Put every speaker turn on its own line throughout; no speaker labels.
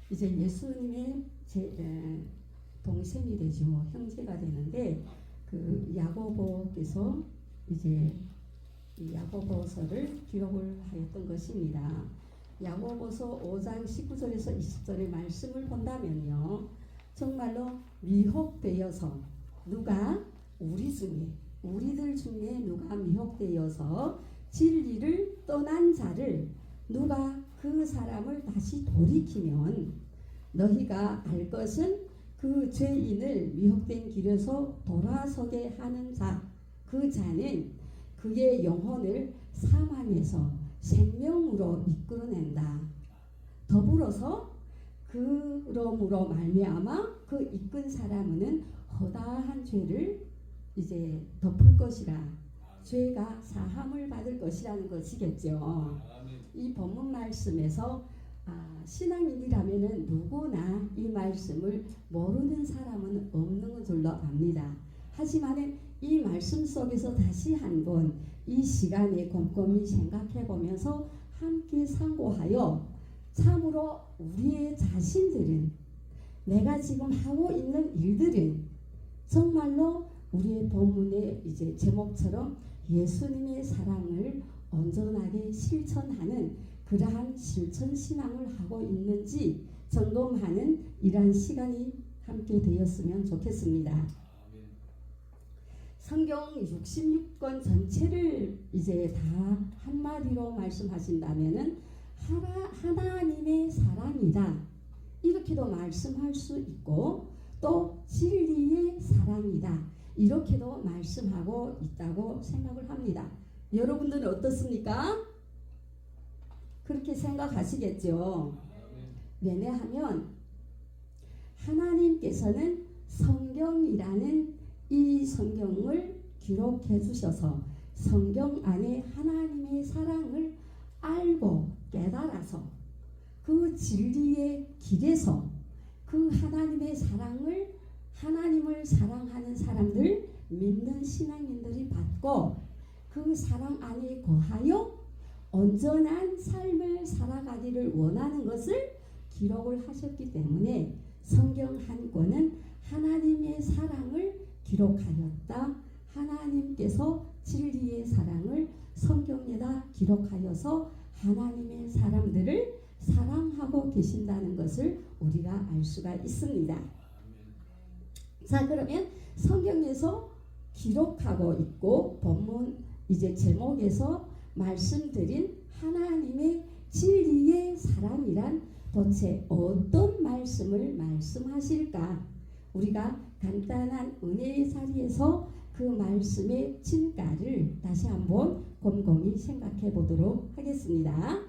이제 예수님의 동생이 되죠. 형제가 되는데 그 야고보께서 이제 이 야고보서를 기록을 하였던 것입니다. 야고보서 5장 19절에서 20절의 말씀을 본다면요, 정말로 미혹되어서 누가 우리들 중에 누가 미혹되어서 진리를 떠난 자를 누가 그 사람을 다시 돌이키면 너희가 알 것은 그 죄인을 미혹된 길에서 돌아서게 하는 자, 그 자는 그의 영혼을 사망에서 생명으로 이끌어낸다. 더불어서 그러므로 말미암아 그 이끈 사람은 허다한 죄를 이제 덮을 것이라 죄가 사함을 받을 것이라는 것이겠죠. 이 본문 말씀에서 신앙인이라면 누구나 이 말씀을 모르는 사람은 없는 줄로 압니다. 하지만 이 말씀 속에서 다시 한번 이 시간에 곰곰이 생각해 보면서 함께 상고하여 참으로 우리의 자신들은 내가 지금 하고 있는 일들은 정말로 우리의 본문의 이제 제목처럼 예수님의 사랑을 온전하게 실천하는 그러한 실천 신앙을 하고 있는지 점검하는 이러한 시간이 함께 되었으면 좋겠습니다. 성경 66권 전체를 이제 다 한마디로 말씀하신다면은 하나님의 사랑이다, 이렇게도 말씀할 수 있고, 또 진리의 사랑이다, 이렇게도 말씀하고 있다고 생각을 합니다. 여러분들은 어떻습니까? 그렇게 생각하시겠죠. 왜냐하면 하나님께서는 성경이라는 이 성경을 기록해 주셔서 성경 안에 하나님의 사랑을 알고 깨달아서 그 진리의 길에서 그 하나님의 사랑을, 하나님을 사랑하는 사람들, 믿는 신앙인들이 받고 그 사랑 안에 거하여 온전한 삶을 살아가기를 원하는 것을 기록을 하셨기 때문에 성경 한 권은 하나님의 사랑을 기록하였다. 하나님께서 진리의 사랑을 성경에다 기록하여서 하나님의 사람들을 사랑하고 계신다는 것을 우리가 알 수가 있습니다. 자, 그러면 성경에서 기록하고 있고 본문 이제 제목에서 말씀드린 하나님의 진리의 사랑이란 도대체 어떤 말씀을 말씀하실까? 우리가 간단한 은혜의 자리에서 그 말씀의 진가를 다시 한번 곰곰이 생각해 보도록 하겠습니다.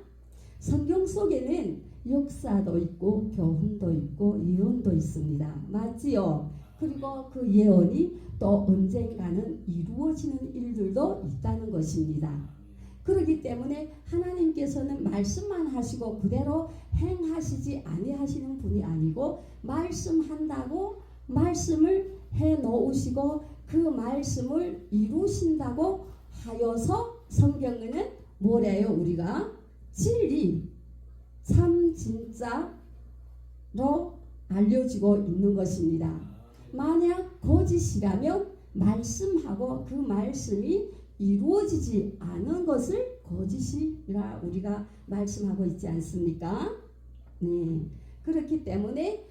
성경 속에는 역사도 있고 교훈도 있고 예언도 있습니다. 맞지요? 그리고 그 예언이 또 언젠가는 이루어지는 일들도 있다는 것입니다. 그렇기 때문에 하나님께서는 말씀만 하시고 그대로 행하시지 아니하시는 분이 아니고, 말씀한다고 말씀을 해 놓으시고 그 말씀을 이루신다고 하여서 성경에는 뭐래요? 우리가 진리, 참 진짜로 알려지고 있는 것입니다. 만약 거짓이라면 말씀하고 그 말씀이 이루어지지 않은 것을 거짓이라 우리가 말씀하고 있지 않습니까? 네. 그렇기 때문에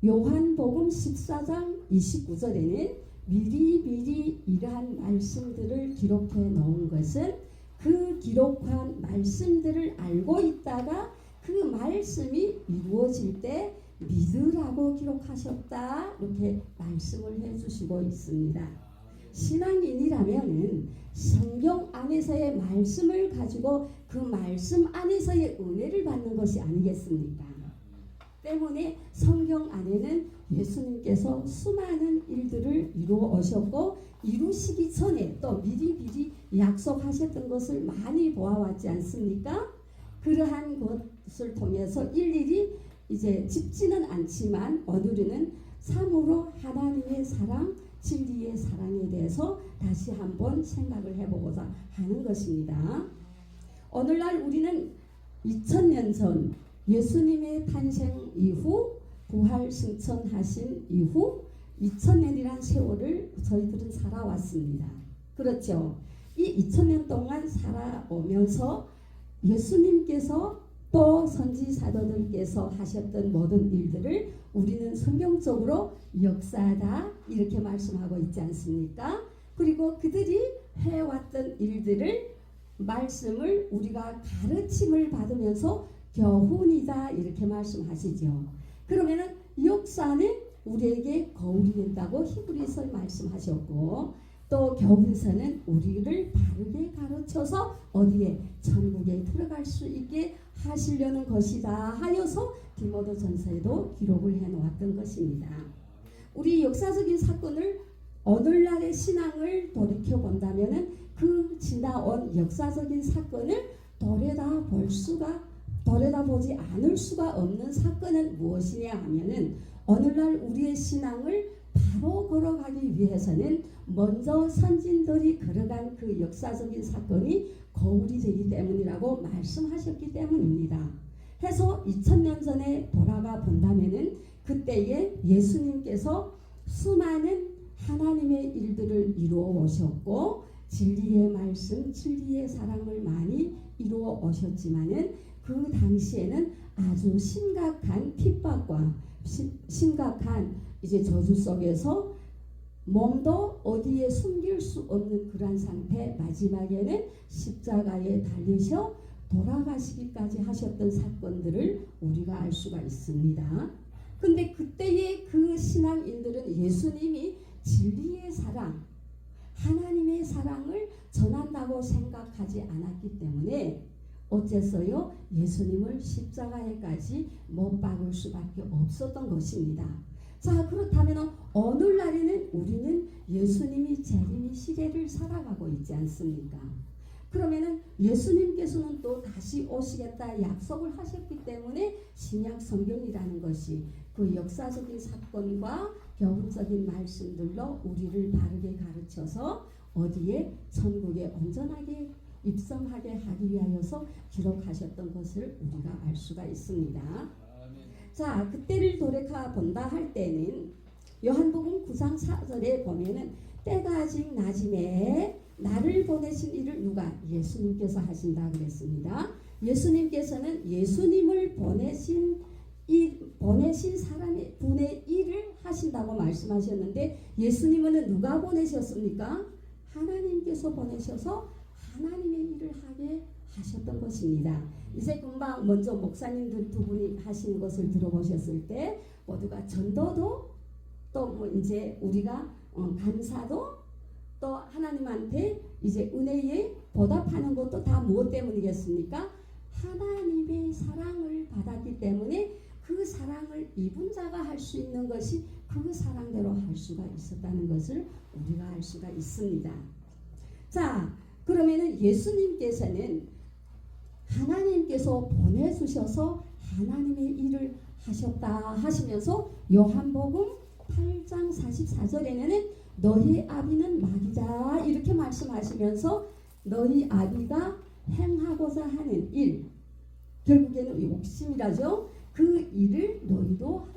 요한복음 14장 29절에는 미리미리 이러한 말씀들을 기록해 놓은 것은 그 기록한 말씀들을 알고 있다가 그 말씀이 이루어질 때 믿으라고 기록하셨다, 이렇게 말씀을 해주시고 있습니다. 신앙인이라면 성경 안에서의 말씀을 가지고 그 말씀 안에서의 은혜를 받는 것이 아니겠습니까? 때문에 성경 안에는 예수님께서 수많은 일들을 이루어 오셨고 이루시기 전에 또 미리 약속하셨던 것을 많이 보아왔지 않습니까? 그러한 것을 통해서 일일이 이제 짚지는 않지만 오늘은 참으로 하나님의 사랑, 진리의 사랑에 대해서 다시 한번 생각을 해보고자 하는 것입니다. 오늘날 우리는 2000년 전 예수님의 탄생 이후 부활 승천하신 이후 2000년이란 세월을 저희들은 살아왔습니다. 그렇죠. 이 2000년 동안 살아오면서 예수님께서 또 선지사도들께서 하셨던 모든 일들을 우리는 성경적으로 역사다 이렇게 말씀하고 있지 않습니까? 그리고 그들이 해왔던 일들을 말씀을 우리가 가르침을 받으면서 교훈이다 이렇게 말씀하시죠. 그러면은 역사는 우리에게 거울이 된다고 히브리서에 말씀하셨고 또 교훈서는 우리를 바르게 가르쳐서 어디에 천국에 들어갈 수 있게 하시려는 것이다 하여서 디모데전서에도 기록을 해놓았던 것입니다. 우리 역사적인 사건을 오늘날의 신앙을 돌이켜 본다면은 그 지나온 역사적인 사건을 돌아보지 않을 수가 없는 사건은 무엇이냐 하면은 오늘날 우리의 신앙을 바로 걸어가기 위해서는 먼저 선진들이 걸어간 그 역사적인 사건이 거울이 되기 때문이라고 말씀하셨기 때문입니다. 해서 2000년 전에 돌아가 본다면은 그때에 예수님께서 수많은 하나님의 일들을 이루어 오셨고 진리의 말씀, 진리의 사랑을 많이 이루어 오셨지만은 그 당시에는 아주 심각한 핍박과 심각한 이제 저주 속에서 몸도 어디에 숨길 수 없는 그런 상태 마지막에는 십자가에 달리셔 돌아가시기까지 하셨던 사건들을 우리가 알 수가 있습니다. 근데 그때의 그 신앙인들은 예수님이 진리의 사랑, 하나님의 사랑을 전한다고 생각하지 않았기 때문에 어째서요? 예수님을 십자가에까지 못 박을 수밖에 없었던 것입니다. 자, 그렇다면 오늘날에는 우리는 예수님이 재림의 시대를 살아가고 있지 않습니까? 그러면은 예수님께서는 또 다시 오시겠다 약속을 하셨기 때문에 신약 성경이라는 것이 그 역사적인 사건과 교훈적인 말씀들로 우리를 바르게 가르쳐서 어디에 천국에 온전하게 입성하게 하기 위하여서 기록하셨던 것을 우리가 알 수가 있습니다. 자, 그때를 돌이켜 본다 할 때는 요한복음 9장 4절에 보면은 때가 아직 낮음에 나를 보내신 일을 누가? 예수님께서 하신다 그랬습니다. 예수님께서는 예수님을 보내신 사람의 분의 일을 하신다고 말씀하셨는데 예수님은 누가 보내셨습니까? 하나님께서 보내셔서 하나님의 일을 하게 하셨던 것입니다. 이제 금방 먼저 목사님들 두 분이 하시는 것을 들어보셨을 때 모두가 전도도 또 뭐 이제 우리가 감사도 또 하나님한테 이제 은혜에 보답하는 것도 다 무엇 때문이겠습니까? 하나님의 사랑을 받았기 때문에 그 사랑을 입은 자가 할 수 있는 것이 그 사랑대로 할 수가 있었다는 것을 우리가 알 수가 있습니다. 자, 그러면은 예수님께서는 하나님께서 보내주셔서 하나님의 일을 하셨다 하시면서 요한복음 8장 44절에는 너희 아비는 마귀다 이렇게 말씀하시면서 너희 아비가 행하고자 하는 일 결국에는 욕심이라죠. 그 일을 너희도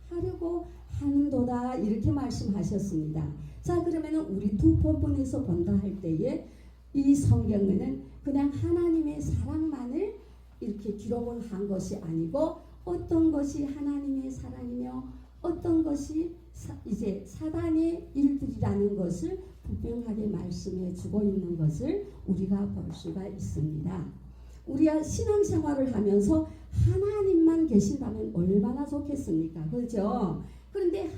하려고 하는도다 이렇게 말씀하셨습니다. 자, 그러면 우리 두 본문에서 본다 할 때에 이 성경에는 그냥 하나님의 사랑만을 이렇게 기록을 한 것이 아니고 어떤 것이 하나님의 사랑이며 어떤 것이 이제 사단의 일들이라는 것을 분명하게 말씀해 주고 있는 것을 우리가 볼 수가 있습니다. 우리가 신앙생활을 하면서 하나님만 계신다면 얼마나 좋겠습니까? 그렇죠? 그런데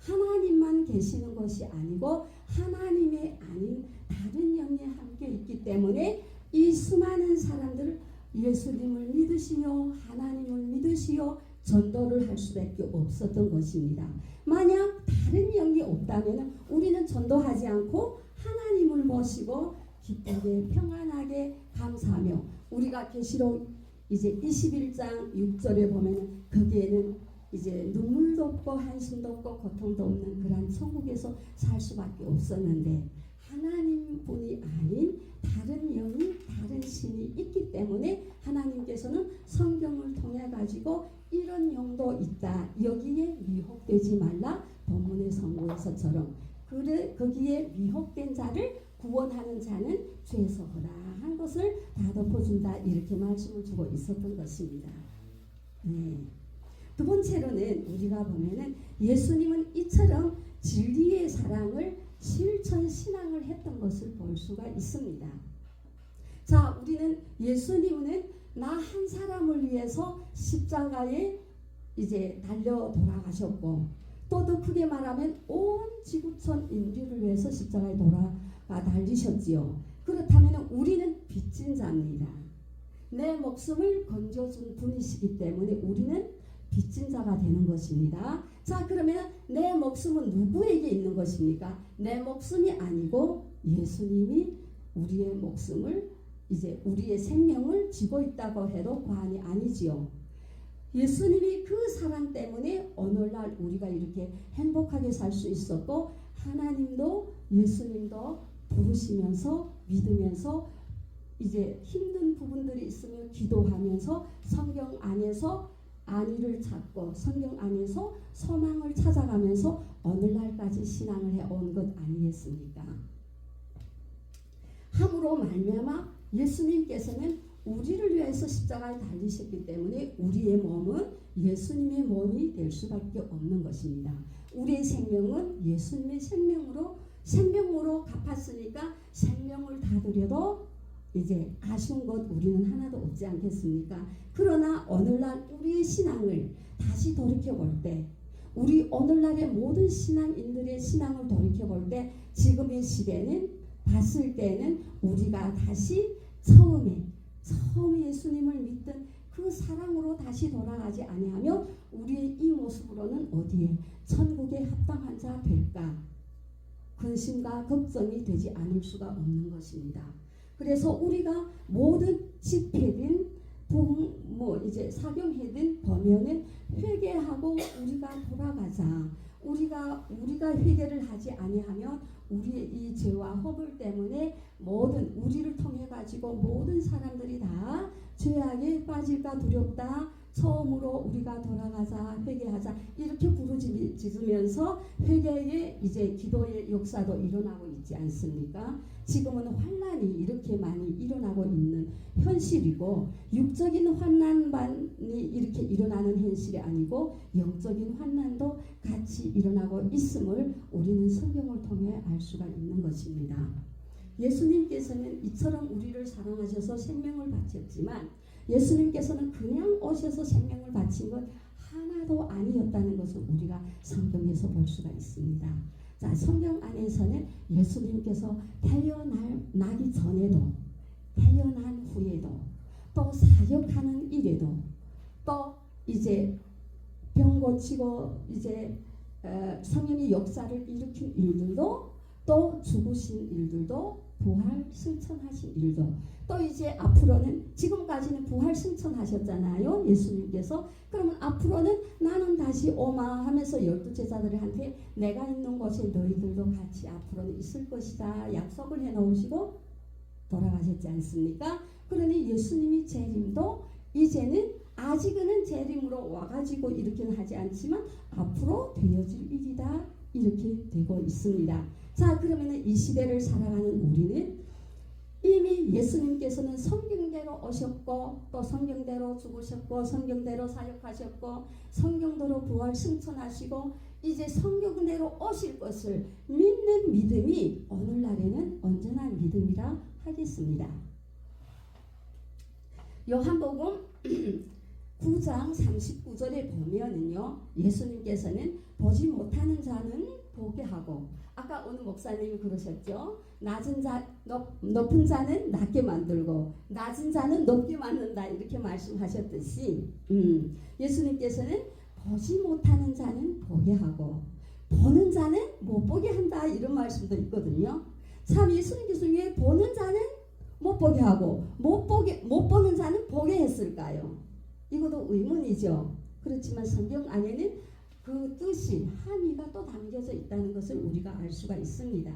하나님만 계시는 것이 아니고 하나님의 아닌 다른 영이 함께 있기 때문에 이 수많은 사람들 예수님을 믿으시며 하나님을 믿으시어 전도를 할 수밖에 없었던 것입니다. 만약 다른 영이 없다면 우리는 전도하지 않고 하나님을 모시고 기쁘게 평안하게 감사하며 우리가 계시록 이제 21장 6절에 보면 거기에는 이제 눈물도 없고 한숨도 없고 고통도 없는 그런 천국에서 살 수밖에 없었는데 하나님 분이 아닌 다른 영이 다른 신이 있기 때문에 하나님께서는 성경을 통해 가지고 이런 영도 있다. 여기에 미혹되지 말라. 본문의 선고에서처럼 그래 거기에 미혹된 자를 구원하는 자는 죄에서 허락한 것을 다 덮어준다. 이렇게 말씀을 주고 있었던 것입니다. 네. 두 번째로는 우리가 보면은 예수님은 이처럼 진리의 사랑을 실천 신앙을 했던 것을 볼 수가 있습니다. 자, 우리는 예수님은 나 한 사람을 위해서 십자가에 이제 달려 돌아가셨고 또 더 크게 말하면 온 지구촌 인류를 위해서 십자가에 돌아가 달리셨지요. 그렇다면 우리는 빚진 자입니다. 내 목숨을 건져준 분이시기 때문에 우리는 빚진 자가 되는 것입니다. 자, 그러면 내 목숨은 누구에게 있는 것입니까? 내 목숨이 아니고 예수님이 우리의 목숨을 이제 우리의 생명을 쥐고 있다고 해도 과언이 아니지요. 예수님이 그 사랑 때문에 오늘날 우리가 이렇게 행복하게 살 수 있었고 하나님도 예수님도 부르시면서 믿으면서 이제 힘든 부분들이 있으면 기도하면서 성경 안에서 안위를 찾고 성경 안에서 소망을 찾아가면서 오늘날까지 신앙을 해온 것 아니겠습니까? 함으로 말미암아 예수님께서는 우리를 위해서 십자가에 달리셨기 때문에 우리의 몸은 예수님의 몸이 될 수밖에 없는 것입니다. 우리의 생명은 예수님의 생명으로 갚았으니까 생명을 다 드려도 이제 아쉬운 것 우리는 하나도 없지 않겠습니까? 그러나 오늘날 우리의 신앙을 다시 돌이켜볼 때 우리 오늘날의 모든 신앙인들의 신앙을 돌이켜볼 때 지금의 시대는 봤을 때는 우리가 다시 처음에 예수님을 믿던 그 사랑으로 다시 돌아가지 아니하면 우리의 이 모습으로는 어디에 천국에 합당한 자 될까? 근심과 걱정이 되지 않을 수가 없는 것입니다. 그래서 우리가 모든 집회든 이제 사경회든 보면은 회개하고 우리가 돌아가자. 우리가 회개를 하지 아니하면 우리의 이 죄와 허물 때문에 모든 우리를 통해 가지고 모든 사람들이 다 죄악에 빠질까 두렵다. 처음으로 우리가 돌아가자 회개하자 이렇게 부르짖으면서 회개의 이제 기도의 역사도 일어나고 있지 않습니까? 지금은 환난이 이렇게 많이 일어나고 있는 현실이고 육적인 환난만이 이렇게 일어나는 현실이 아니고 영적인 환난도 같이 일어나고 있음을 우리는 성경을 통해 알 수가 있는 것입니다. 예수님께서는 이처럼 우리를 사랑하셔서 생명을 바쳤지만 예수님께서는 그냥 오셔서 생명을 바친 것 하나도 아니었다는 것을 우리가 성경에서 볼 수가 있습니다. 자, 성경 안에서는 예수님께서 태어나기 전에도 태어난 후에도 또 사역하는 일에도 또 이제 병 고치고 이제 성령의 역사를 일으킨 일들도 또 죽으신 일들도 부활 승천하신 일도 또 이제 앞으로는 지금까지는 부활 승천하셨잖아요. 예수님께서. 그러면 앞으로는 나는 다시 오마 하면서 12제자들한테 내가 있는 곳에 너희들도 같이 앞으로는 있을 것이다. 약속을 해놓으시고 돌아가셨지 않습니까? 그러니 예수님이 재림도 이제는 아직은 재림으로 와가지고 이렇게는 하지 않지만 앞으로 되어질 일이다. 이렇게 되고 있습니다. 자, 그러면 이 시대를 살아가는 우리는 이미 예수님께서는 성경대로 오셨고 또 성경대로 죽으셨고 성경대로 사역하셨고 성경대로 부활 승천하시고 이제 성경대로 오실 것을 믿는 믿음이 오늘날에는 온전한 믿음이라 하겠습니다. 요한복음 9장 39절에 보면은요, 예수님께서는 보지 못하는 자는 보게 하고, 아까 어느 목사님이 그러셨죠. 높은 자는 낮게 만들고 낮은 자는 높게 만든다 이렇게 말씀하셨듯이 예수님께서는 보지 못하는 자는 보게 하고 보는 자는 못 보게 한다 이런 말씀도 있거든요. 참 예수님께서 왜 보는 자는 못 보게 하고 못 보는 자는 보게 했을까요? 이것도 의문이죠. 그렇지만 성경 안에는 그 뜻이 함의가 또 담겨져 있다는 것을 우리가 알 수가 있습니다.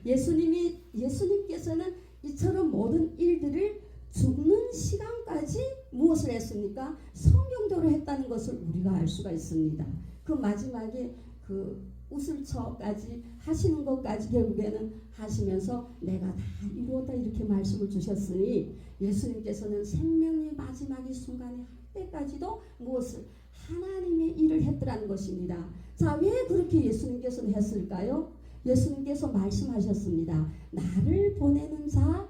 예수님께서는 이처럼 모든 일들을 죽는 시간까지 무엇을 했습니까? 성경대로 했다는 것을 우리가 알 수가 있습니다. 그 마지막에 그 우슬처까지 하시는 것까지 결국에는 하시면서 내가 다 이루었다 이렇게 말씀을 주셨으니 예수님께서는 생명의 마지막의 순간에 할 때까지도 무엇을 하나님의 일을 했더라는 것입니다. 자, 왜 그렇게 예수님께서는 했을까요? 예수님께서 말씀하셨습니다. 나를 보내는 자가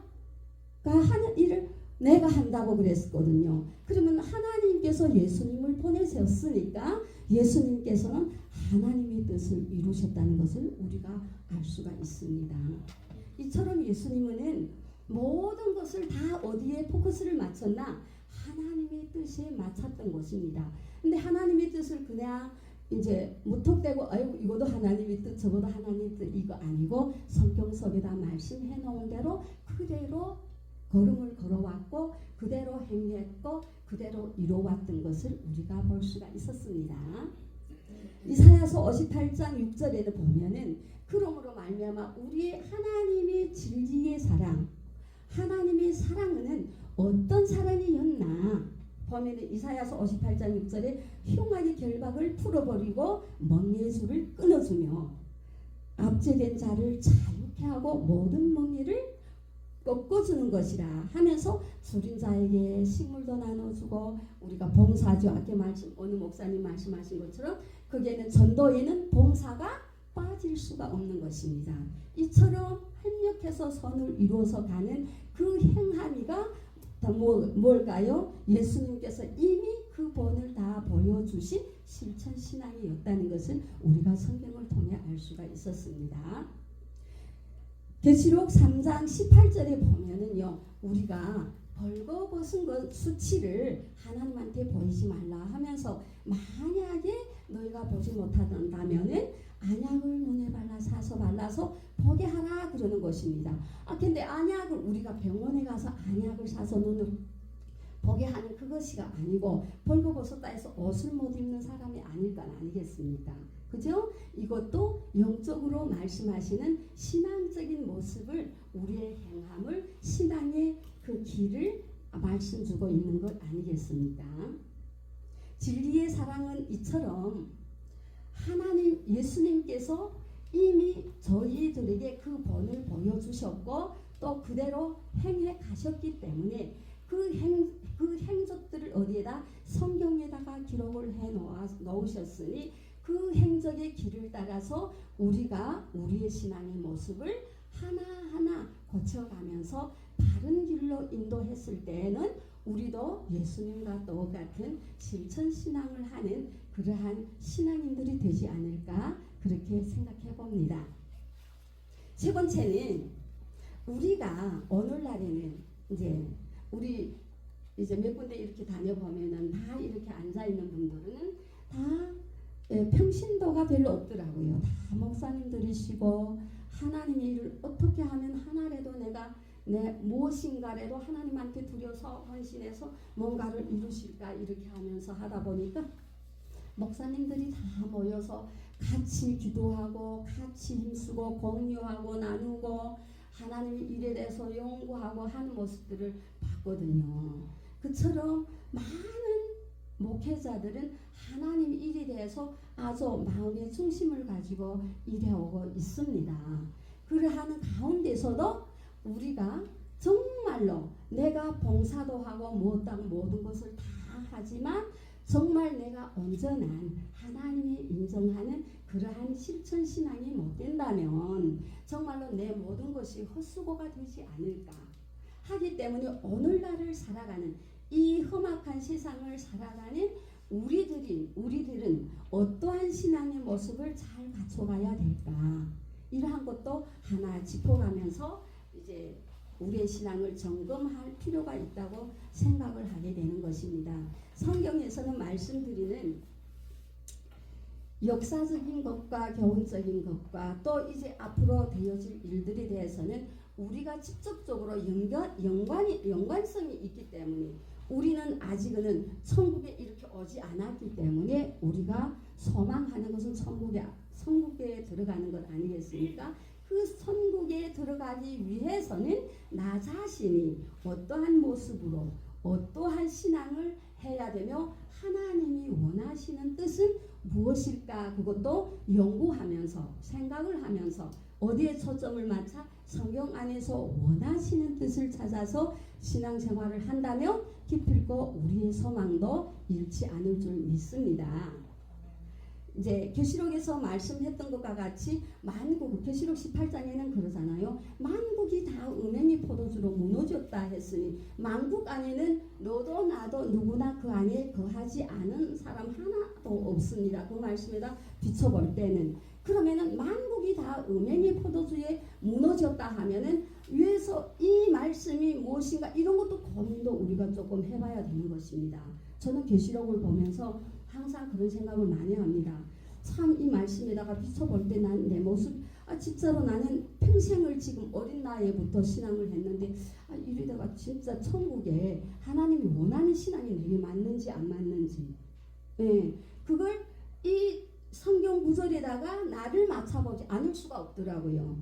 하는 일을 내가 한다고 그랬거든요. 그러면 하나님께서 예수님을 보내셨으니까 예수님께서는 하나님의 뜻을 이루셨다는 것을 우리가 알 수가 있습니다. 이처럼 예수님은 모든 것을 다 어디에 포커스를 맞췄나? 하나님의 뜻에 맞췄던 것입니다. 근데 하나님의 뜻을 그냥 이제 무턱대고 아이고 이것도 하나님의 뜻 저것도 하나님의 뜻 이거 아니고 성경 속에다 말씀해 놓은 대로 그대로 걸음을 걸어왔고 그대로 행했고 그대로 이루어왔던 것을 우리가 볼 수가 있었습니다. 이사야서 58장 6절에도 보면은 그러므로 말미암아 우리의 하나님의 진리의 사랑 하나님의 사랑은 어떤 사랑이었나 보면은 이사야서 58장 6절에 흉악의 결박을 풀어버리고 멍에의 줄을 끊어주며 압제된 자를 자유케 하고 모든 멍에를 꺾어주는 것이라 하면서 줄인 자에게 식물도 나눠주고 우리가 봉사죠. 아까 어느 목사님 말씀하신 것처럼 거기에는 전도에는 봉사가 빠질 수가 없는 것입니다. 이처럼 협력해서 선을 이루어서 가는 그 행함이가 뭘까요? 예수님께서 이미 그 본을 다 보여주신 실천 신앙이었다는 것을 우리가 성경을 통해 알 수가 있었습니다. 계시록 3장 18절에 보면은요, 우리가 벌거벗은 것 수치를 하나님한테 보이지 말라 하면서 만약에 너희가 보지 못한다면은 안약을 눈에 사서 발라서 보게 하라 그러는 것입니다. 근데 안약을 우리가 병원에 가서 안약을 사서 눈을 보게 하는 그것이 아니고 벌거벗었다 해서 옷을 못 입는 사람이 아니겠습니까? 그죠? 이것도 영적으로 말씀하시는 신앙적인 모습을 우리의 행함을 신앙의 그 길을 말씀 주고 있는 것 아니겠습니까? 진리의 사랑은 이처럼 하나님 예수님께서 이미 저희들에게 그 본을 보여주셨고 또 그대로 행해 가셨기 때문에 그 행적들을 어디에다 성경에다가 기록을 해 놓으셨으니 그 행적의 길을 따라서 우리가 우리의 신앙의 모습을 하나하나 고쳐가면서 바른 길로 인도했을 때에는 우리도 예수님과 똑같은 실천신앙을 하는 그러한 신앙인들이 되지 않을까 그렇게 생각해 봅니다. 세 번째는 우리가 오늘날에는 우리 몇 군데 이렇게 다녀보면은 다 이렇게 앉아있는 분들은 다 평신도가 별로 없더라고요. 다 목사님들이시고 하나님의 일을 어떻게 하면 하나라도 내가 내 무엇인가라도 하나님한테 드려서 헌신해서 뭔가를 이루실까 이렇게 하면서 하다 보니까 목사님들이 다 모여서 같이 기도하고 같이 힘쓰고 공유하고 나누고 하나님의 일에 대해서 연구하고 하는 모습들을 봤거든요. 그처럼 많은 목회자들은 하나님 일에 대해서 아주 마음의 중심을 가지고 일해오고 있습니다. 그러하는 가운데서도 우리가 정말로 내가 봉사도 하고 모든 것을 다 하지만 정말 내가 온전한 하나님이 인정하는 그러한 실천신앙이 못 된다면 정말로 내 모든 것이 헛수고가 되지 않을까 하기 때문에 오늘날을 살아가는 이 험악한 세상을 살아가는 우리들은 어떠한 신앙의 모습을 잘 갖춰가야 될까 이러한 것도 하나 짚어가면서 이제 우리의 신앙을 점검할 필요가 있다고 생각을 하게 되는 것입니다. 성경에서는 말씀드리는 역사적인 것과 교훈적인 것과 또 이제 앞으로 되어질 일들에 대해서는 우리가 직접적으로 연관성이 있기 때문에 우리는 아직은 천국에 이렇게 오지 않았기 때문에 우리가 소망하는 것은 천국에 들어가는 것 아니겠습니까? 그 천국에 들어가기 위해서는 나 자신이 어떠한 모습으로 어떠한 신앙을 해야 되며 하나님이 원하시는 뜻은 무엇일까? 그것도 연구하면서 생각을 하면서 어디에 초점을 맞춰 성경 안에서 원하시는 뜻을 찾아서 신앙생활을 한다면 기필코 우리의 소망도 잃지 않을 줄 믿습니다. 이제 계시록에서 말씀했던 것과 같이 만국, 계시록 18장에는 그러잖아요. 만국이 다 음행의 포도주로 무너졌다 했으니 만국 안에는 너도 나도 누구나 그 안에 거하지 않은 사람 하나도 없습니다. 그 말씀에다 비춰볼 때는 그러면은 만국이 다 음행의 포도주에 무너졌다 하면은 위에서 이 말씀이 무엇인가 이런 것도 고민도 우리가 조금 해봐야 되는 것입니다. 저는 계시록을 보면서 항상 그런 생각을 많이 합니다. 참 이 말씀에다가 비춰볼 때 난 내 모습 진짜로 나는 평생을 지금 어린 나이부터 신앙을 했는데 이러다가 진짜 천국에 하나님이 원하는 신앙이 내게 맞는지 안 맞는지 그걸 이 성경 구절에다가 나를 맞춰보지 않을 수가 없더라고요.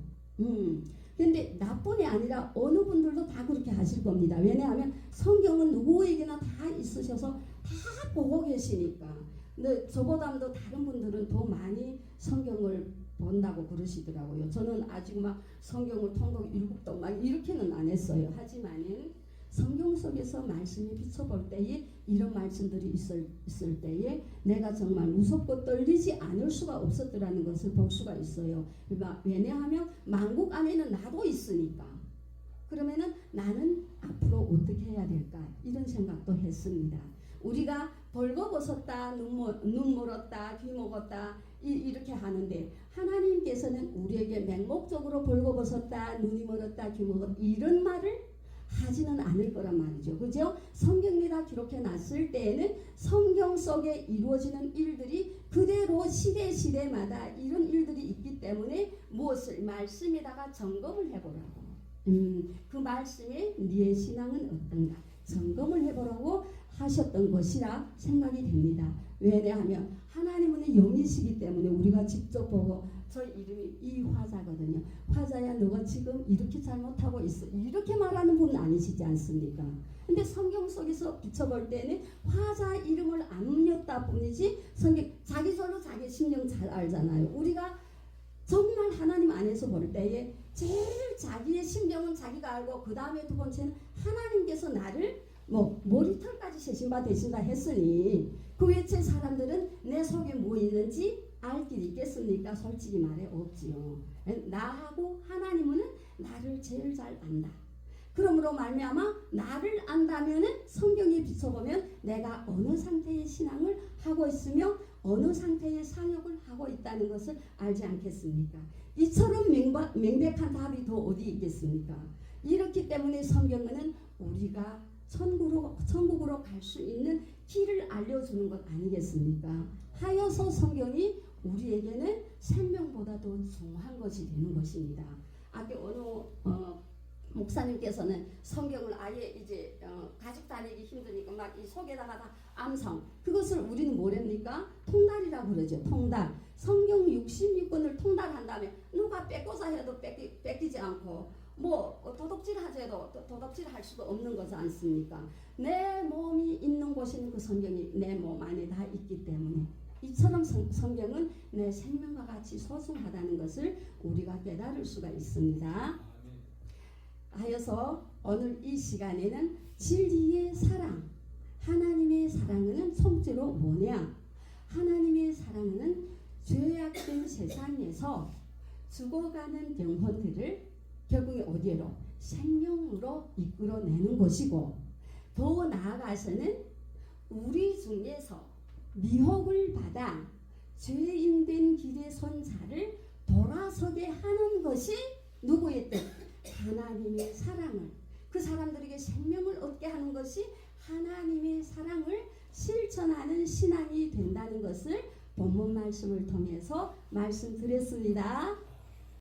근데 나뿐이 아니라 어느 분들도 다 그렇게 하실 겁니다. 왜냐하면 성경은 누구에게나 다 있으셔서 다 보고 계시니까. 근데 저보다도 다른 분들은 더 많이 성경을 본다고 그러시더라고요. 저는 아직 막 성경을 통독 7독 막 이렇게는 안 했어요. 하지만은 성경 속에서 말씀이 비춰볼 때에 이런 말씀들이 있을 때에 내가 정말 무섭고 떨리지 않을 수가 없었더라는 것을 볼 수가 있어요. 왜냐하면 만국 안에는 나도 있으니까. 그러면은 나는 앞으로 어떻게 해야 될까 이런 생각도 했습니다. 우리가 벌거벗었다, 눈 멀었다, 귀 먹었다 이렇게 하는데 하나님께서는 우리에게 맹목적으로 벌거벗었다, 눈이 멀었다, 귀 먹었다 이런 말을 하지는 않을 거란 말이죠. 그죠? 성경에다 기록해 놨을 때에는 성경 속에 이루어지는 일들이 그대로 시대마다 이런 일들이 있기 때문에 무엇을 말씀에다가 점검을 해보라고. 그 말씀에 네의 신앙은 어떤가 점검을 해보라고 하셨던 것이라 생각이 됩니다. 왜냐하면 하나님은 영이시기 때문에 우리가 직접 보고 저 이름이 이화자거든요. 화자야 너가 지금 이렇게 잘못하고 있어 이렇게 말하는 분은 아니시지 않습니까? 근데 성경 속에서 비춰볼 때는 화자 이름을 안 울렸다 뿐이지 성경 자기 절로 자기 심령 잘 알잖아요. 우리가 정말 하나님 안에서 볼 때에 제일 자기의 심령은 자기가 알고 그 다음에 두 번째는 하나님께서 나를 머리털까지 세신바 되신다 했으니 그 외체 사람들은 내 속에 뭐 있는지 알 길이 있겠습니까? 솔직히 말해 없지요. 나하고 하나님은 나를 제일 잘 안다. 그러므로 말미암아 나를 안다면은 성경에 비춰보면 내가 어느 상태의 신앙을 하고 있으며 어느 상태의 사역을 하고 있다는 것을 알지 않겠습니까? 이처럼 명백한 답이 더 어디 있겠습니까? 이렇기 때문에 성경은 우리가 천국으로 갈 수 있는 길을 알려주는 것 아니겠습니까? 하여서 성경이 우리에게는 생명보다도 중요한 것이 되는 것입니다. 아까 어느 목사님께서는 성경을 아예 이제 가지고 다니기 힘드니까 막 이 속에다가 다 암성 그것을 우리는 뭐랍니까? 통달이라고 그러죠. 통달. 성경 66권을 통달한 다음에 누가 뺏고자 해도 뺏기지 않고 도둑질 하자도 도둑질 할 수도 없는 거지 않습니까? 내 몸이 있는 곳에는 그 성경이 내 몸 안에 다 있기 때문에 이처럼 성경은 내 생명과 같이 소중하다는 것을 우리가 깨달을 수가 있습니다. 하여서 오늘 이 시간에는 진리의 사랑, 하나님의 사랑은 총체로 뭐냐? 하나님의 사랑은 죄악된 세상에서 죽어가는 영혼들을 결국에 어디로? 생명으로 이끌어내는 것이고 더 나아가서는 우리 중에서 미혹을 받아 죄인된 길에 선 자를 돌아서게 하는 것이 누구의 뜻? 하나님의 사랑을 그 사람들에게 생명을 얻게 하는 것이 하나님의 사랑을 실천하는 신앙이 된다는 것을 본문 말씀을 통해서 말씀드렸습니다.